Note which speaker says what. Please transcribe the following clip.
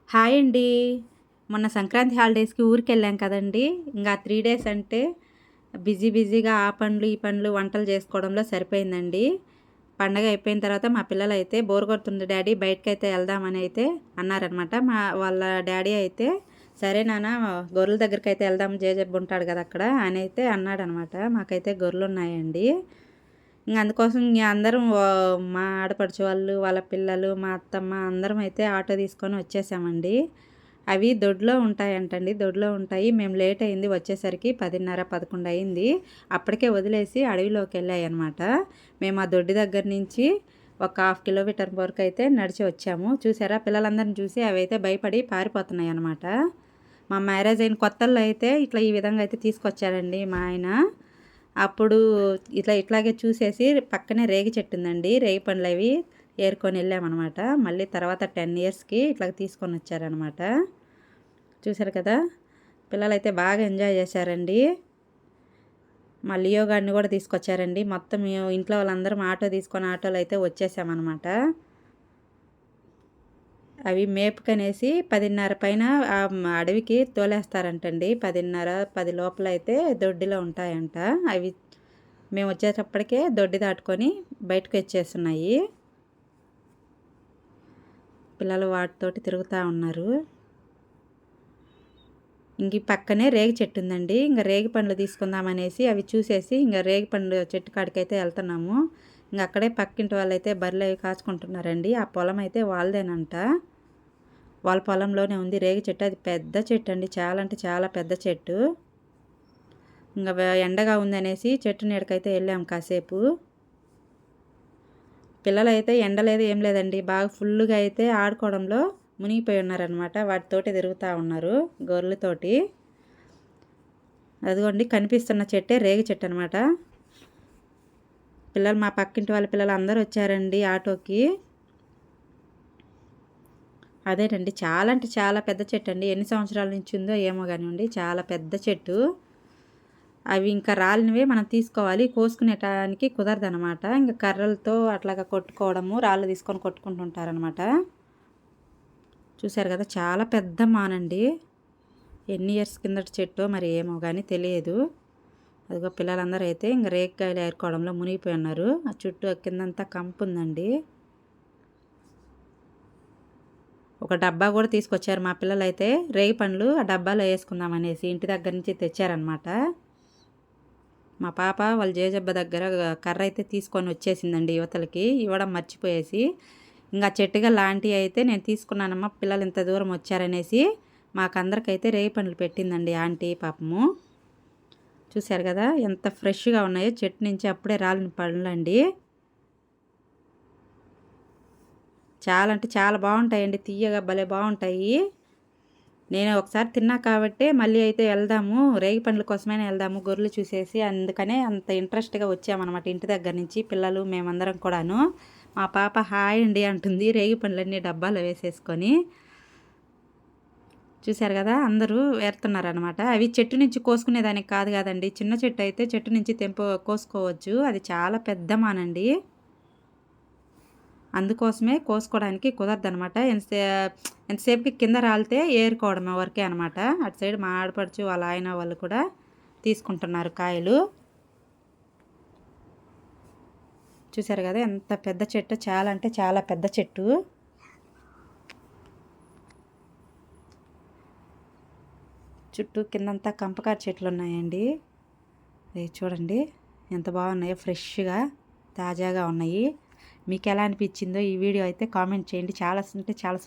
Speaker 1: Hi అండి. మొన్న సంక్రాంతి హాలిడేస్‌కి ఊరికెళ్ళాం కదండీ! ఇంగా 3 డేస్ అంటే బిజీగా ఆ పనులు, ఈ పనులు వంటలు చేసుకోవడంలో సరిపోయిందండి. పండగ అయిపోయిన తర్వాత మా పిల్లలైతే బోర్ కొడుతుంది డాడీ బయటకైతే ఎళ్దామని అయితే అన్నారనమాట. వాళ్ళ డ్యాడీ అయితే సరే నాన్న గొర్రెల దగ్గరికైతే ఎళ్దాం జేజబ్బ ఉంటాడు కదా అక్కడ అని అయితే అన్నాడనమాట. మాకైతే గొర్రెలున్నాయండి. అందుకోసం అందరం మా ఆడపడుచు వాళ్ళు, వాళ్ళ పిల్లలు, మా అత్తమ్మ అందరం అయితే ఆటో తీసుకొని వచ్చేసామండి. అవి దొడ్లో ఉంటాయంటండి. దొడ్లో ఉంటాయి. మేము లేట్ అయింది వచ్చేసరికి 10:30, 11 అయింది. అప్పటికే వదిలేసి అడవిలోకెళ్ళాయన్నమాట. మేము ఆ దొడ్డి దగ్గర నుంచి ఒక 1/2 కిలోమీటర్ వరకు అయితే నడిచి వచ్చాము. చూసారా పిల్లలందరిని చూసి అవైతే భయపడి పారిపోతున్నాయన్నమాట. మా మ్యారేజ్ అయిన కొత్తల్లో అయితే ఈ విధంగా అయితే తీసుకొచ్చారండి మా ఆయన. అప్పుడు ఇట్లాగే చూసేసి పక్కనే రేగి చెట్టు ఉందండి. రేగి పండ్లు అవి ఏరుకొని వెళ్ళామన్నమాట. మళ్ళీ తర్వాత 10 ఇయర్స్‌కి ఇట్లా తీసుకొని వచ్చారనమాట. చూసారు కదా! పిల్లలైతే బాగా ఎంజాయ్ చేశారండి. మా లియో గాడిని కూడా తీసుకొచ్చారండి. మొత్తం ఇంట్లో వాళ్ళందరం ఆటో తీసుకొని ఆటోలో అయితే వచ్చేసామన్నమాట. అవి మేపుకనేసి 10:30 పైన అడవికి తోలేస్తారంటండి. 10:30, 10 లోపల అయితే దొడ్డిలో ఉంటాయంట. అవి మేము వచ్చేటప్పటికే దొడ్డి దాటుకొని బయటకు వచ్చేస్తున్నాయి. పిల్లలు వాటితోటి తిరుగుతూ ఉన్నారు. ఇంక పక్కనే రేగి చెట్టు ఉందండి. ఇంకా రేగి పండ్లు తీసుకుందామనేసి అవి చూసేసి ఇంకా రేగి పండ్లు చెట్టు కాడికైతే వెళ్తున్నాము. ఇంక అక్కడే పక్కింటి వాళ్ళైతే బర్రెలు అవి కాచుకుంటున్నారండి. ఆ పొలం అయితే వాళ్ళదేనంట. వాళ్ళ పొలంలోనే ఉంది రేగి చెట్టు. అది పెద్ద చెట్టు అండి. చాలా అంటే చాలా పెద్ద చెట్టు. ఇంకా ఎండగా ఉందనేసి చెట్టు నీడకైతే వెళ్ళాము కాసేపు. పిల్లలైతే ఎండ లేదు ఏం లేదండి. బాగా ఫుల్గా అయితే ఆడుకోవడంలో మునిగిపోయి ఉన్నారనమాట. వాటితోటి తిరుగుతూ ఉన్నారు గొర్రెలతోటి. అదిగోండి కనిపిస్తున్న చెట్టే రేగి చెట్టు అనమాట. పిల్లలు మా పక్కింటి వాళ్ళ పిల్లలు అందరూ వచ్చారండి ఆటోకి. అదేనండి చాలా అంటే చాలా పెద్ద చెట్టు అండి. ఎన్ని సంవత్సరాల నుంచి ఉందో ఏమో కానివ్వండి. చాలా పెద్ద చెట్టు. అవి ఇంకా రాలినవే మనం తీసుకోవాలి. కోసుకునేటానికి కుదరదనమాట. ఇంకా కర్రలతో అట్లాగా కొట్టుకోవడము, రాళ్ళు తీసుకొని కొట్టుకుంటుంటారనమాట. చూసారు కదా చాలా పెద్ద మానండి. ఎన్ని ఇయర్స్ కిందటి చెట్టో మరి ఏమో కానీ తెలియదు. అదిగో పిల్లలందరూ అయితే ఇంకా రేగికాయలు ఏరుకోవడంలో మునిగిపోయి ఉన్నారు. ఆ చుట్టూ కిందంతా కంపు ఉందండి. ఒక డబ్బా కూడా తీసుకొచ్చారు మా పిల్లలైతే రేగి పండ్లు ఆ డబ్బాలో వేసుకుందామనేసి ఇంటి దగ్గర నుంచి తెచ్చారనమాట. మా పాప వాళ్ళ జేజబ్బ దగ్గర కర్ర అయితే తీసుకొని వచ్చేసిందండి యువతలకి. ఇవ్వడం మర్చిపోయేసి ఇంకా చెట్టుగా లాంటి అయితే నేను తీసుకున్నానమ్మా పిల్లలు ఇంత దూరం వచ్చారనేసి మాకందరికైతే రేగి పండ్లు పెట్టిందండి ఆంటీ పాపము. చూశారు కదా ఎంత ఫ్రెష్గా ఉన్నాయో చెట్టు నుంచి అప్పుడే రాలిన పండ్లండి. చాలా అంటే చాలా బాగుంటాయండి. తీయగా భలే బాగుంటాయి. నేను ఒకసారి తిన్నా కాబట్టి మళ్ళీ అయితే వెళ్దాము రేగి పండ్ల కోసమైనా వెళ్దాము గొర్రెలు చూసేసి అందుకనే అంత ఇంట్రెస్ట్గా వచ్చామన్నమాట ఇంటి దగ్గర నుంచి పిల్లలు మేమందరం కూడాను. మా పాప హాయ్ అండి అంటుంది రేగి పండ్లన్నీ డబ్బాలో వేసేసుకొని. చూశారు కదా అందరూ ఏరుతున్నారనమాట. అవి చెట్టు నుంచి కోసుకునేదానికి కాదు కదండి. చిన్న చెట్టు అయితే చెట్టు నుంచి కోసుకోవచ్చు. అది చాలా పెద్ద మానండి. అందుకోసమే కోసుకోవడానికి కుదరదనమాట. ఎంతసేపుకి కింద రాలితే ఏరుకోవడం వరకే అనమాట. అటు సైడ్ మా ఆడపడుచు వాళ్ళ ఆయన వాళ్ళు కూడా తీసుకుంటున్నారు కాయలు. చూసారు కదా ఎంత పెద్ద చెట్టు. చాలా అంటే చాలా పెద్ద చెట్టు. చుట్టూ కిందంతా కంపకార చెట్లు ఉన్నాయండి. చూడండి ఎంత బాగున్నాయో ఫ్రెష్గా తాజాగా ఉన్నాయి. మీకు ఎలా అనిపించిందో ఈ వీడియో అయితే కామెంట్ చేయండి. చాలా అంటే చాలా